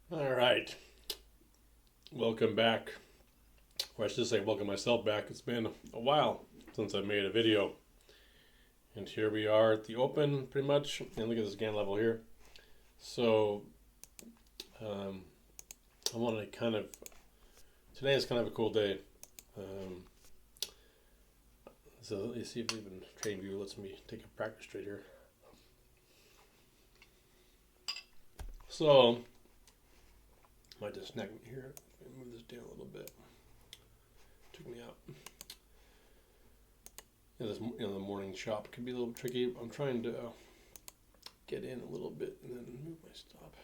All right, welcome back, or I should say welcome myself back. It's been a while since I made a video, and here we are at the open pretty much, and look at this GAN level here. So I want to today is kind of a cool day. So let's see if even TradingView lets me take a practice trade here. So might just snag me here. Move this down a little bit. Took me out. The morning shop could be a little tricky. I'm trying to get in a little bit and then move my stop.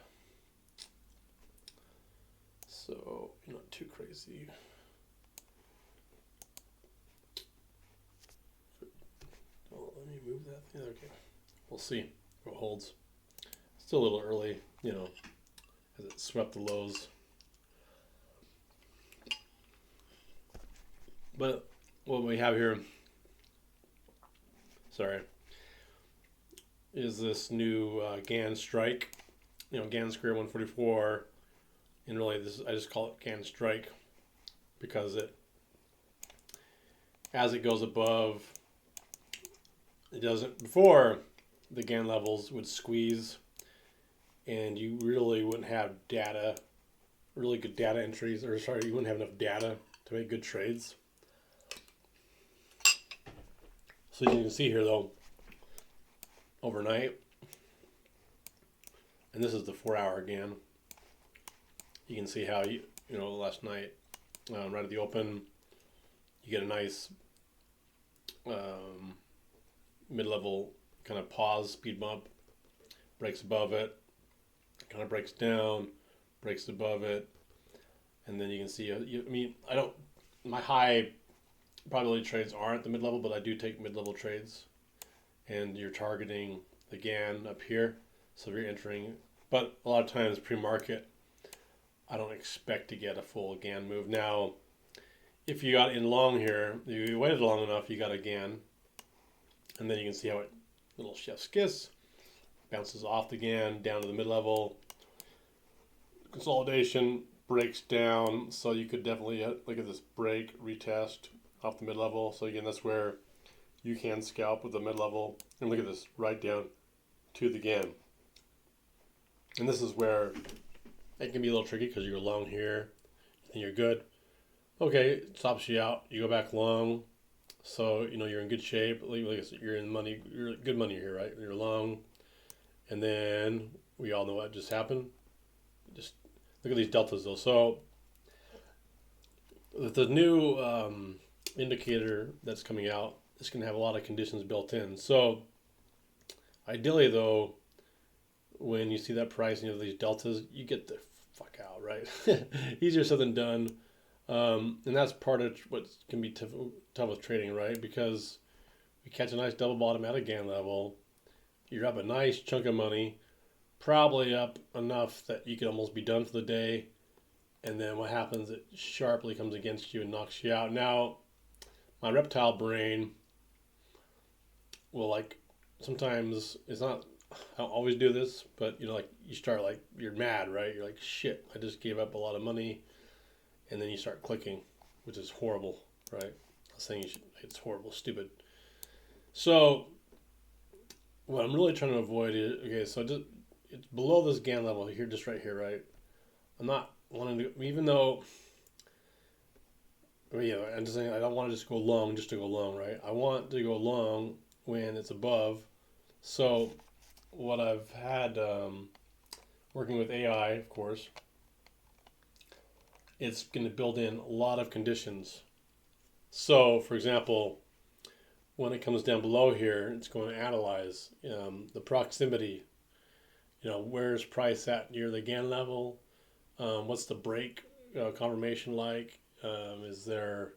So not too crazy. Well, let me move that thing. Okay, we'll see if it holds. Still a little early, as it swept the lows. But what we have here, is this new GAN strike. GAN square 144, and really I just call it GAN strike because as it goes above, it doesn't, before the GAN levels would squeeze and you really wouldn't have really good data entries, you wouldn't have enough data to make good trades. So you can see here though, overnight, and this is the 4-hour GAN. You can see how last night, right at the open, you get a nice mid-level kind of pause speed bump, breaks above it, kind of breaks down, breaks above it, and then you can see. My high probability trades aren't the mid-level, but I do take mid-level trades, and you're targeting the GAN up here. So if you're entering, but a lot of times pre-market, I don't expect to get a full GAN move. Now, if you got in long here, you waited long enough, you got a GAN, and then you can see how it little chef's kiss bounces off the GAN down to the mid-level. Consolidation breaks down, so you could definitely look at this break, retest off the mid-level. So again, that's where you can scalp with the mid-level. And look at this, right down to the GAN. And this is where it can be a little tricky because you're long here and you're good. Okay, it stops you out. You go back long. So, you're in good shape. Like I said, you're in money. You're good money here, right? You're long. And then we all know what just happened. Just look at these deltas though. So with the new indicator that's coming out, it's going to have a lot of conditions built in. So ideally though, when you see that price and you have these deltas, you get the fuck out, right? Easier said than done. And that's part of what can be tough with trading, right? Because we catch a nice double bottom at a GAN level, you're up a nice chunk of money, probably up enough that you could almost be done for the day, and then what happens, it sharply comes against you and knocks you out. Now, my reptile brain will sometimes, it's not, I don't always do this, but you start you're mad, right? You're like, shit, I just gave up a lot of money. And then you start clicking, which is horrible, right? I'm saying it's horrible, stupid. So what I'm really trying to avoid is, okay, so it's below this GAN level here, just right here, right? I'm not wanting to, even though, I'm just saying I don't want to just go long just to go long, right? I want to go long when it's above. So what I've had, working with AI, of course, it's going to build in a lot of conditions. So, for example, when it comes down below here, it's going to analyze the proximity. Where's price at near the GAN level? What's the break confirmation like? Is there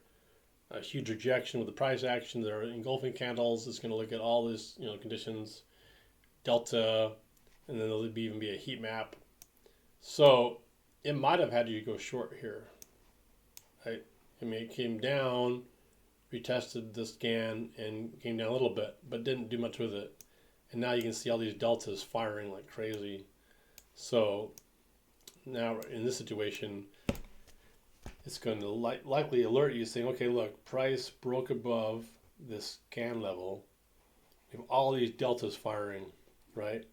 a huge rejection with the price action? There are engulfing candles. It's going to look at all these conditions, delta, and then there'll even be a heat map. So it might have had you go short here, right? It came down, retested this GAN, and came down a little bit, but didn't do much with it. And now you can see all these deltas firing like crazy. So now in this situation, it's going to likely alert you saying, okay, look, price broke above this GANN level. We have all these deltas firing, right?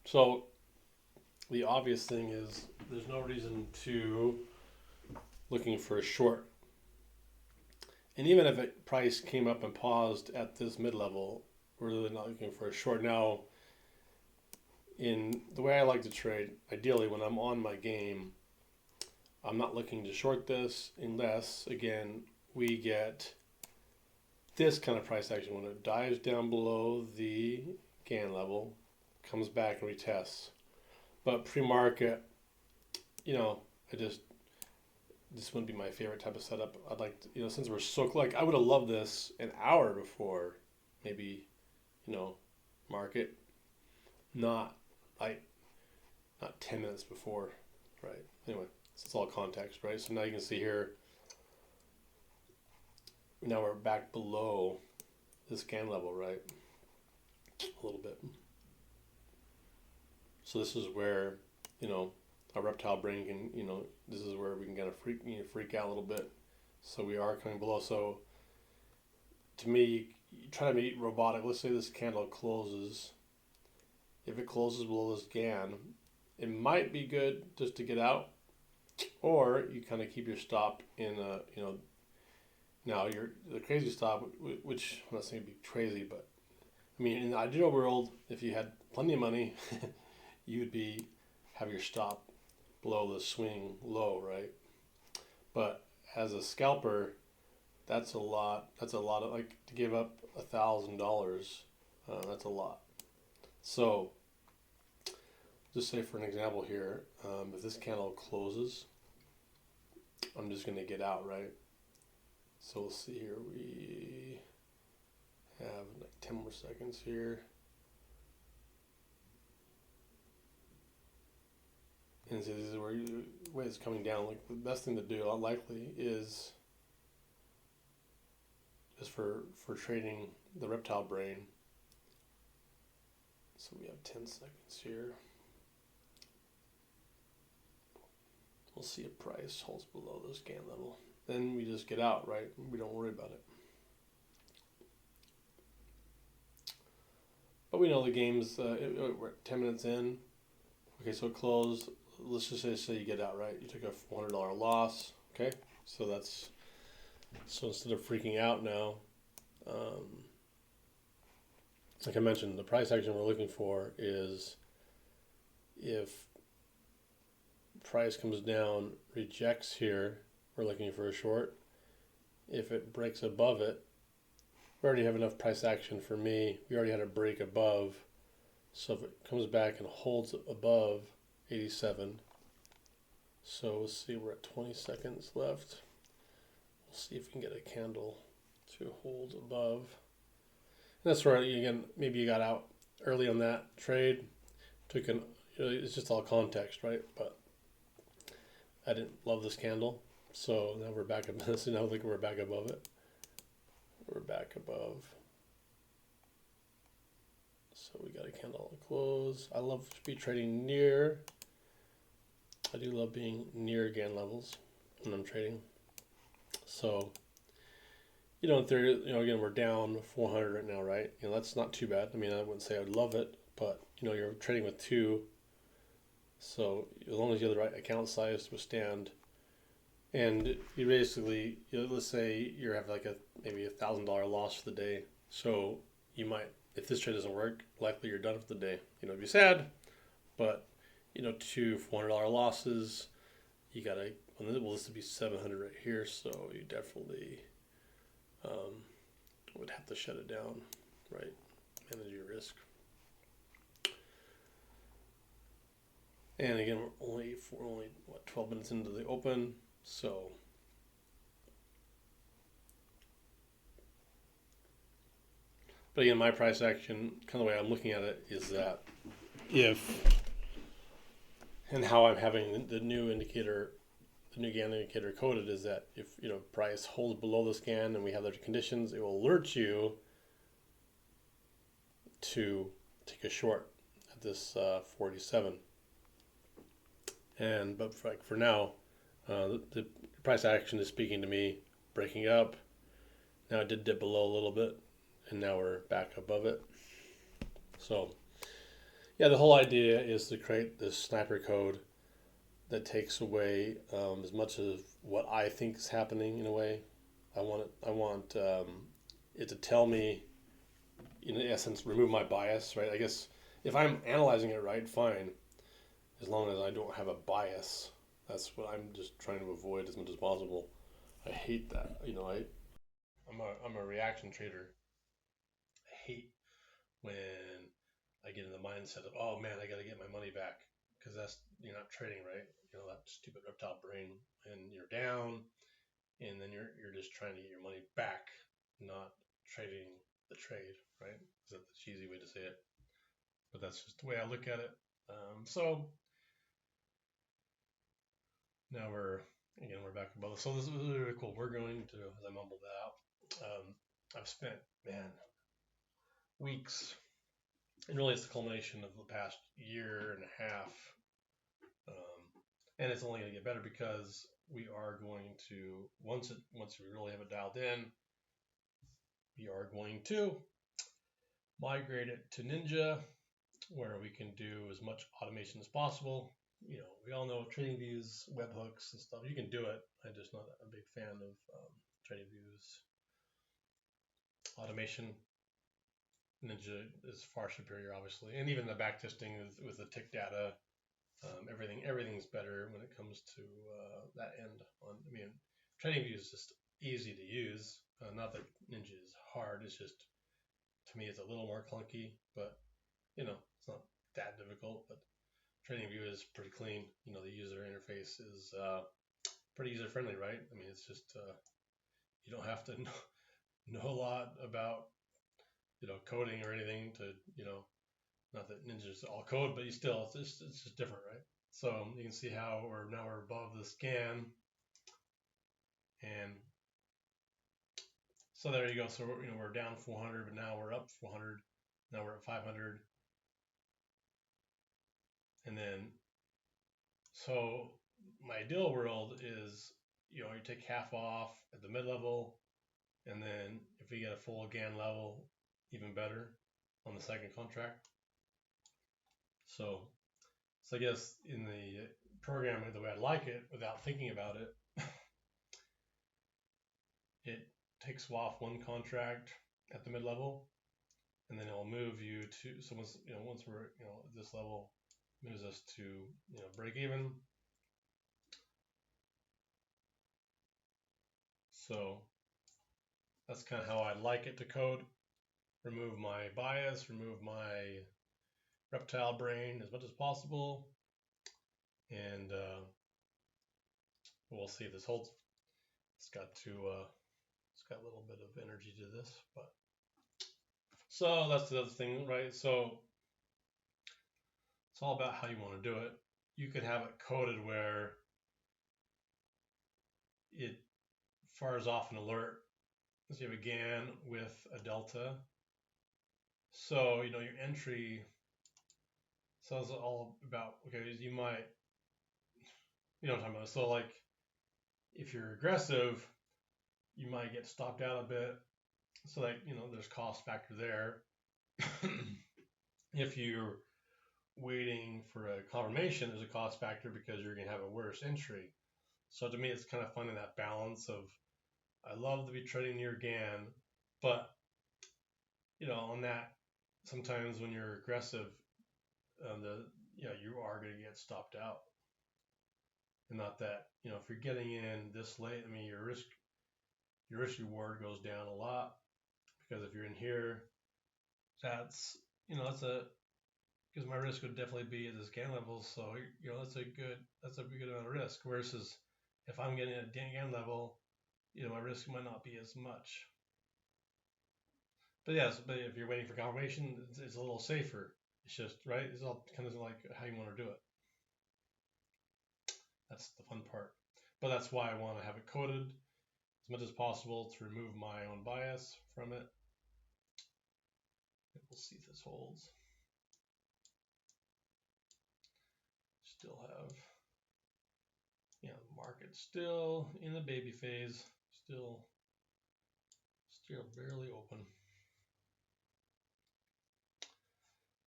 So the obvious thing is there's no reason to looking for a short. And even if a price came up and paused at this mid-level, we're really not looking for a short. Now, in the way I like to trade, ideally when I'm on my game, I'm not looking to short this unless, again, we get this kind of price action when it dives down below the GANN level, comes back and retests. But pre-market, this wouldn't be my favorite type of setup. I'd like to, since we're so, I would have loved this an hour before, maybe, market, not 10 minutes before, right? Anyway, it's all context, right? So now you can see here, now we're back below this GANN level, right? A little bit. So this is where, our reptile brain can, this is where we can kind of freak out a little bit. So we are coming below. So to me, you try to be robotic. Let's say this candle closes. If it closes below this GANN, it might be good just to get out, or you kind of keep your stop in a, now the crazy stop, which I'm not saying it'd be crazy, but I mean, in the ideal world, if you had plenty of money, you would have your stop below the swing low, right? But as a scalper, that's a lot. That's a lot of, to give up $1,000. That's a lot. So just say for an example here, if this candle closes, I'm just going to get out, right? So we'll see here. We have 10 more seconds here. And so this is where way it's coming down. The best thing to do, likely, is just for trading the reptile brain. So we have 10 seconds here. We'll see if price holds below this GANN level. Then we just get out, right? We don't worry about it. But we know the game's, we're 10 minutes in. Okay, so it closed. Let's just say you get out, right? You took a $400 loss, okay? So instead of freaking out now, like I mentioned, the price action we're looking for is if price comes down, rejects here, we're looking for a short. If it breaks above it, we already have enough price action for me. We already had a break above. So if it comes back and holds above 87, so we'll see, we're at 20 seconds left. We'll see if we can get a candle to hold above. And that's where, again, maybe you got out early on that trade. It's just all context, right? But I didn't love this candle. So now we're back up. So now we're back above it. We're back above. So we got a candle to close. I love speed trading near. I do love being near GANN levels when I'm trading. So, in theory, again, we're down 400 right now, right? That's not too bad. I mean, I wouldn't say I'd love it, but, you're trading with two. So as long as you have the right account size to withstand, and you basically, let's say you have maybe $1,000 loss for the day. So you might, if this trade doesn't work, likely you're done for the day. It'd be sad, but two $400 losses, you gotta. Well, this would be 700 right here, so you definitely would have to shut it down, right? Manage your risk. And again, we're only 12 minutes into the open, so but again, my price action, kind of the way I'm looking at it, is that and how I'm having the new indicator, the new GANN indicator coded, is that if price holds below this GANN and we have those conditions, it will alert you to take a short at this 47. but for now, the price action is speaking to me, breaking up. Now it did dip below a little bit, and now we're back above it. So yeah, the whole idea is to create this sniper code that takes away as much of what I think is happening in a way. I want it to tell me, in essence, remove my bias, right? I guess if I'm analyzing it right, fine, as long as I don't have a bias. That's what I'm just trying to avoid as much as possible. I hate that. I'm a reaction trader. I hate when I get in the mindset of, oh man, I got to get my money back, because you're not trading, right? That stupid reptile brain, and you're down, and then you're just trying to get your money back, not trading the trade, right? Is that the cheesy way to say it? But that's just the way I look at it. So now we're back above. So this is really cool. We're going to, as I mumbled that out, I've spent, man, weeks, and really it's the culmination of the past year and a half, and it's only going to get better because we are going to, once we really have it dialed in, we are going to migrate it to Ninja, where we can do as much automation as possible. We all know trading views, webhooks, and stuff. You can do it. I'm just not a big fan of trading views. Automation, Ninja is far superior, obviously, and even the backtesting with the tick data, everything's better when it comes to that end. Trading view is just easy to use. Not that Ninja is hard. It's just, to me, it's a little more clunky, but it's not that difficult. But trading view is pretty clean. The user interface is pretty user friendly, right? It's just you don't have to know a lot about coding or anything to not that Ninja's all code, but it's just different, right? So you can see how we're above the scan, and so there you go. So we're down 400, but now we're up 400. Now we're at 500, and then so my ideal world is you take half off at the mid level, and then if we get a full GANN level, even better on the second contract. So I guess in the programming, the way I like it, without thinking about it, it takes off one contract at the mid level, and then it will move you to, so once we're at this level, moves us to break even. So that's kind of how I like it to code. Remove my bias, remove my reptile brain as much as possible, and we'll see if this holds. It's got a little bit of energy to this, but so that's the other thing, right? So it's all about how you want to do it. You could have it coded where it fires off an alert. So you have a GAN with a delta. So your entry. So it's all about, okay, you might, what I'm talking about. So like, if you're aggressive, you might get stopped out a bit. So like, there's cost factor there. If you're waiting for a confirmation, there's a cost factor because you're going to have a worse entry. So to me, it's kind of finding that balance of, I love to be trading near GAN, but on that, sometimes when you're aggressive, you are going to get stopped out. And not that, if you're getting in this late, your risk reward goes down a lot, because if you're in here, that's because my risk would definitely be at this GAN level. So that's a good amount of risk. Versus if I'm getting a GAN level, my risk might not be as much. But yes, but if you're waiting for confirmation, it's a little safer. It's just, right? It's all kind of like how you want to do it. That's the fun part. But that's why I want to have it coded as much as possible to remove my own bias from it. We'll see if this holds. Still have market still in the baby phase, still barely open.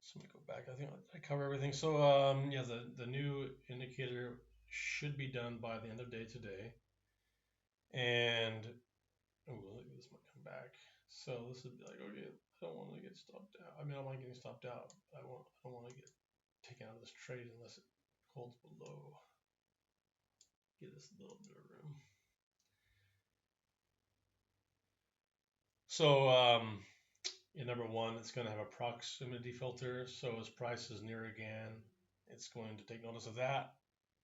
So let me go back. I think I cover everything. So yeah, the new indicator should be done by the end of day today. And oh, this might come back. So this would be like, okay, I don't want to get stopped out. I mean, I don't mind getting stopped out. I don't want to get taken out of this trade unless it holds below. Give this a little bit of room. So in number one, it's going to have a proximity filter. So as price is near again, it's going to take notice of that.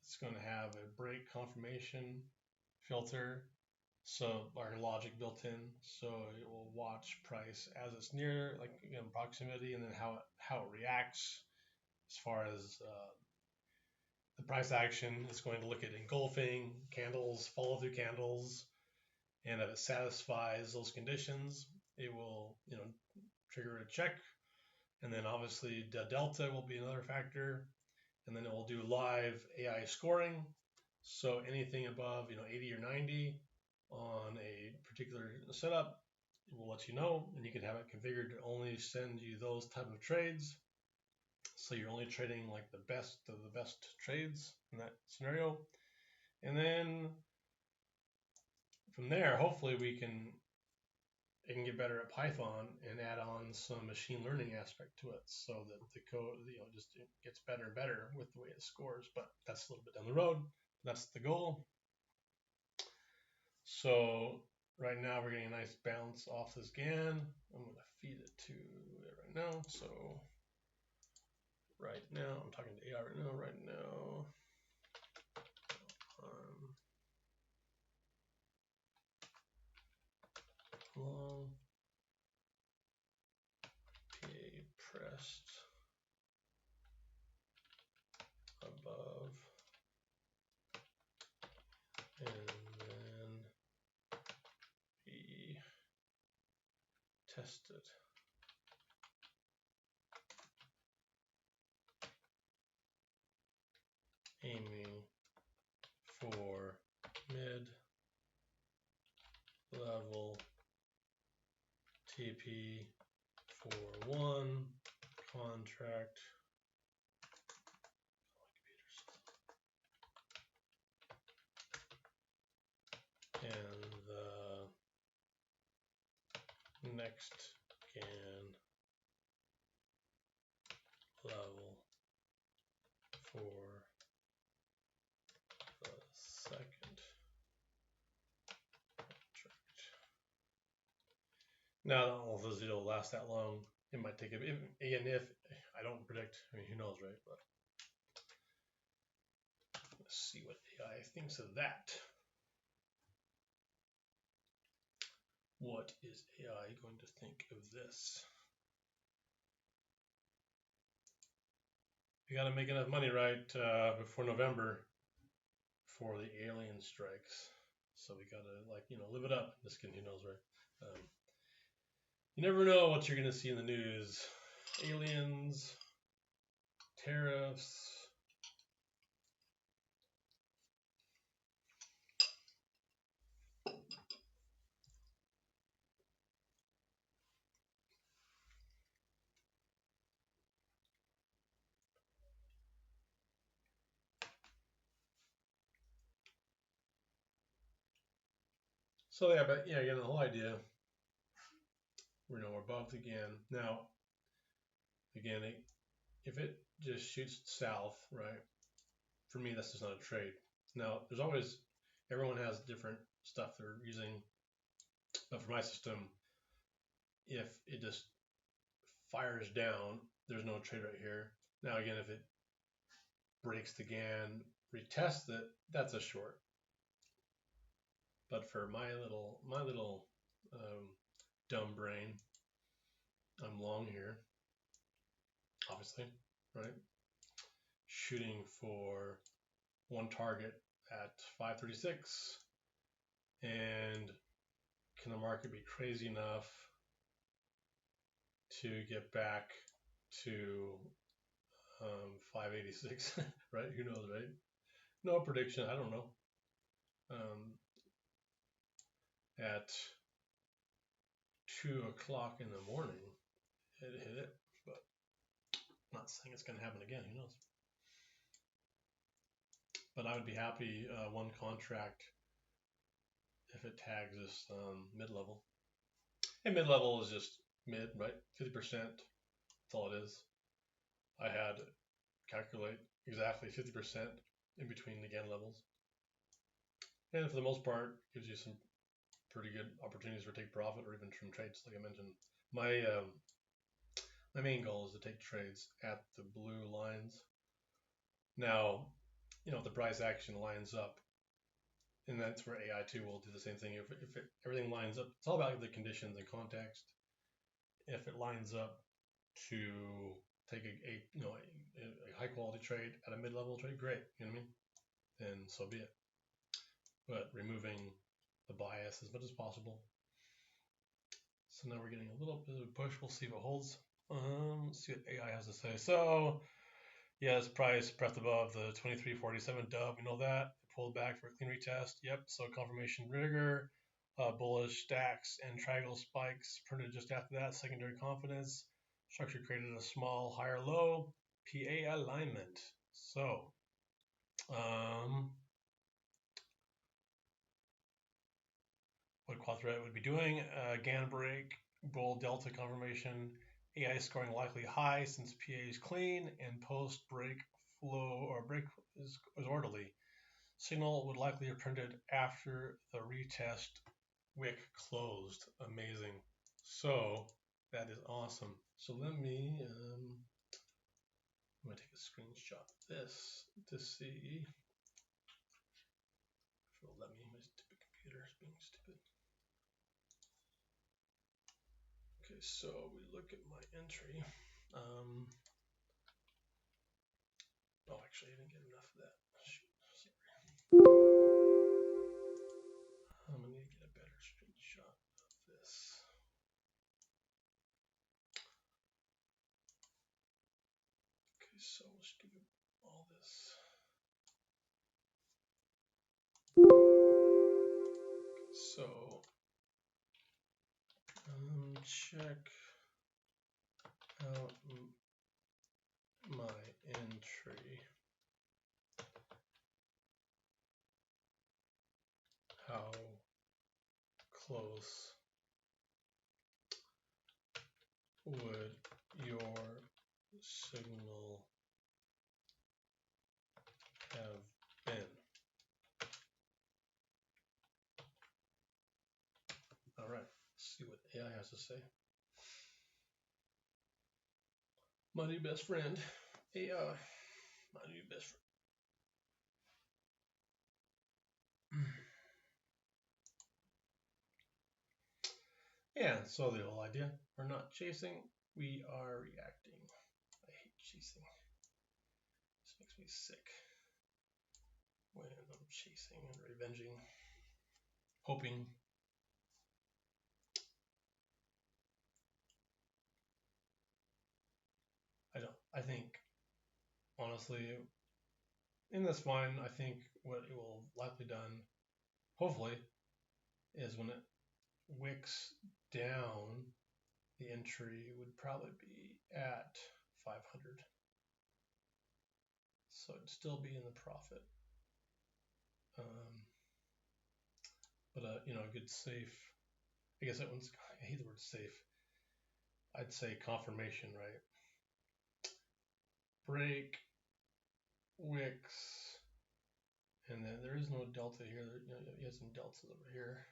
It's going to have a break confirmation filter. So our logic built in. So it will watch price as it's near, like again, proximity, and then how it reacts as far as the price action. It's going to look at engulfing candles, follow through candles, and if it satisfies those conditions, it will, trigger a check. And then obviously the delta will be another factor. And then it will do live AI scoring. So anything above, 80 or 90 on a particular setup, it will let you know, and you can have it configured to only send you those type of trades. So you're only trading like the best of the best trades in that scenario. And then from there, hopefully it can get better at Python and add on some machine learning aspect to it so that the code, just gets better and better with the way it scores. But that's a little bit down the road. That's the goal. So right now we're getting a nice bounce off this GAN. I'm going to feed it to it right now. So right now, I'm talking to AI right now. Long PA pressed above, and then be tested. Aiming for mid-level TP for one contract. And the next GAN level for the second contract. Now, I don't know if this video will last that long. It might take if I don't predict. I mean, who knows, right? But let's see what AI thinks of that. What is AI going to think of this? We got to make enough money, right, before November for the alien strikes. So we got to, live it up. This kid, who knows, right? You never know what you're going to see in the news. Aliens, tariffs. So yeah, but yeah, again, the whole idea, we're above again. Now, again, if it just shoots south, right? For me, that's just not a trade. Now, there's always, everyone has different stuff they're using, but for my system, if it just fires down, there's no trade right here. Now, again, if it breaks the GAN, retests it, that's a short. But for my little dumb brain, I'm long here, obviously, right? Shooting for one target at 536, and can the market be crazy enough to get back to 586, right? Who knows, right? No prediction. I don't know. at 2 o'clock in the morning, it hit it, but I'm not saying it's going to happen again. Who knows? But I would be happy one contract if it tags this mid-level. And mid-level is just mid, right? 50%. That's all it is. I had to calculate exactly 50% in between the GANN levels. And for the most part, gives you some pretty good opportunities for take profit or even trim trades, like I mentioned. My main goal is to take trades at the blue lines. Now, if the price action lines up, and that's where AI too will do the same thing. If everything lines up, it's all about the conditions and context. If it lines up to take a high quality trade at a mid level trade, great. You know what I mean? Then so be it. But removing the bias as much as possible. So now we're getting a little bit of a push. We'll see if it holds. Let's see what AI has to say. So, yes, price pressed above the 23.47 dub. We know that. It pulled back for a clean retest. Yep. So confirmation rigor, bullish stacks and triangle spikes printed just after that. Secondary confidence. Structure created a small higher low. PA alignment. So, what QuadThreat would be doing, GAN break, bull delta confirmation, AI scoring likely high since PA is clean, and post break flow or break is orderly. Signal would likely have printed after the retest wick closed. Amazing. So that is awesome. So let me I'm gonna take a screenshot of this to see if it'll let me. My stupid computer is being stupid. Okay, so we look at my entry. Oh, actually, I didn't get enough of that. Shoot, sorry. I'm gonna need to get a better screenshot of this. Okay, so let's give it all this. So, check out my entry. How close would your signal have been? All right, let's see what AI has to say. My new best friend, AI. My new best friend. Yeah, so the whole idea, we're not chasing, we are reacting. I hate chasing. This makes me sick when I'm chasing and revenging, hoping. I think, honestly, in this one, I think what it will likely done, hopefully, is when it wicks down, the entry would probably be at 500. So it'd still be in the profit. But a good safe, I guess that one's, I hate the word safe. I'd say confirmation, right? Break, wicks, and then there is no delta here. You have some deltas over here.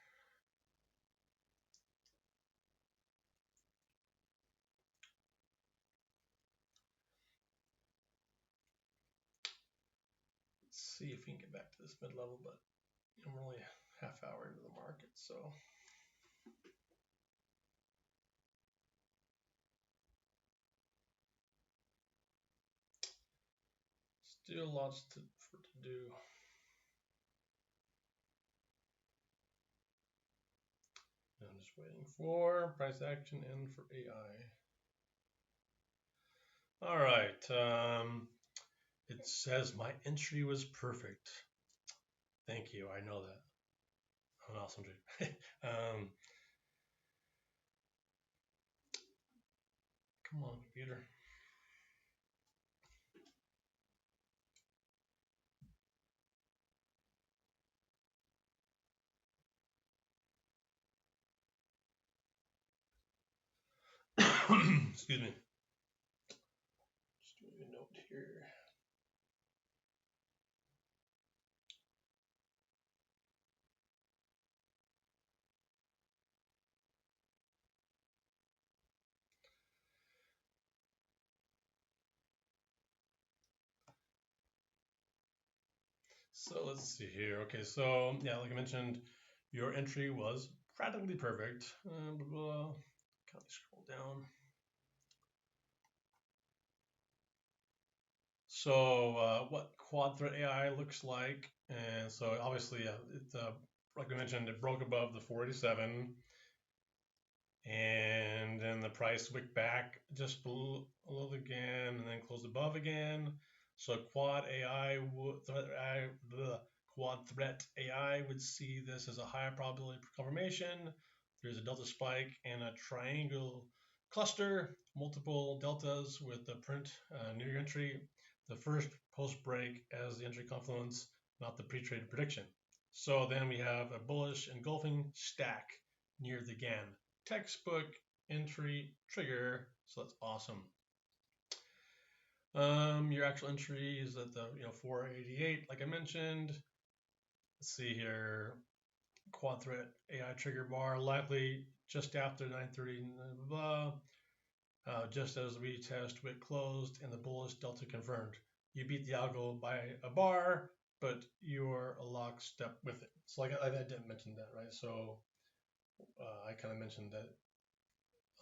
Let's see if we can get back to this mid-level, but we're only a half hour into the market, so. Still lots to do. I'm just waiting for price action and for AI. All right. It says my entry was perfect. Thank you. I know that. I'm an awesome trader. Come on, computer. Excuse me. Just doing a note here. So let's see here. Okay, so yeah, like I mentioned, your entry was practically perfect. Blah, blah. Can I scroll down? So what QuadThreatAI looks like, and so obviously, like we mentioned, it broke above the 487, and then the price wicked back just below again, and then closed above again. So QuadThreatAI would see this as a higher probability of confirmation. There's a delta spike and a triangle cluster, multiple deltas with the print near entry. The first post break as the entry confluence, not the pre-trade prediction. So then we have a bullish engulfing stack near the GAN textbook entry trigger. So that's awesome. Your actual entry is at the 488, like I mentioned. Let's see here. QuadThreatAI trigger bar likely just after 9:30, blah, blah, just as we test wick closed and the bullish delta confirmed. You beat the algo by a bar, but you're a lockstep with it. So like I didn't mention that, right? So I kind of mentioned that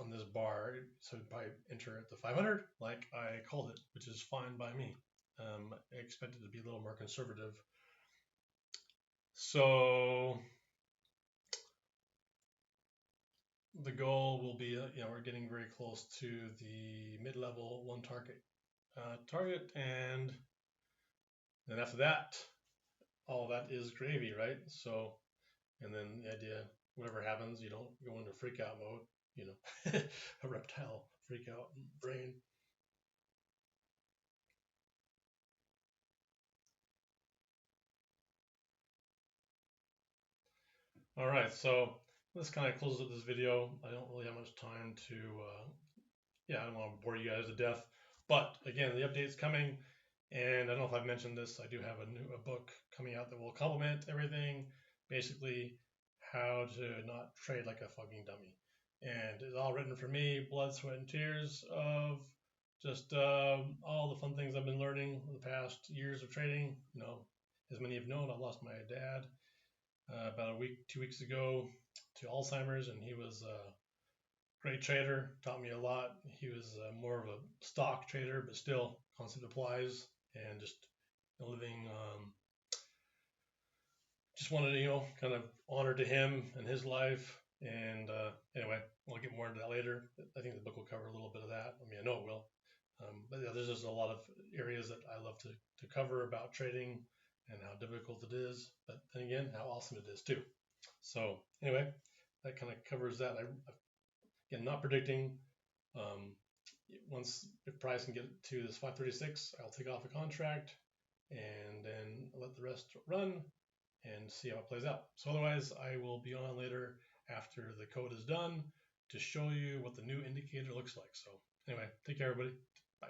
on this bar, so probably enter at the 500, like I called it, which is fine by me. I expected to be a little more conservative. So the goal will be, we're getting very close to the mid-level one target, and then after that, all that is gravy, right? So, and then the idea, whatever happens, you don't go into freak out mode, a reptile freak out brain. All right, so this kind of closes up this video. I don't really have much time to, I don't want to bore you guys to death. But again, the update's coming, and I don't know if I've mentioned this. I do have a book coming out that will complement everything. Basically, how to not trade like a fucking dummy, and it's all written for me, blood, sweat, and tears of just all the fun things I've been learning the past years of trading. As many have known, I lost my dad about 2 weeks ago to Alzheimer's, and he was a great trader, taught me a lot. He was more of a stock trader, but still, concept applies, and just living. Just wanted to, kind of honor to him and his life. And anyway, we'll get more into that later. I think the book will cover a little bit of that. I mean, I know it will. But yeah, there's just a lot of areas that I love to cover about trading and how difficult it is, but then again, how awesome it is too. So anyway, that kind of covers that. Again, not predicting. Um, Once if price can get to this 536, I'll take off a contract and then let the rest run and see how it plays out. So otherwise, I will be on later after the code is done to show you what the new indicator looks like. So anyway, take care, everybody. Bye.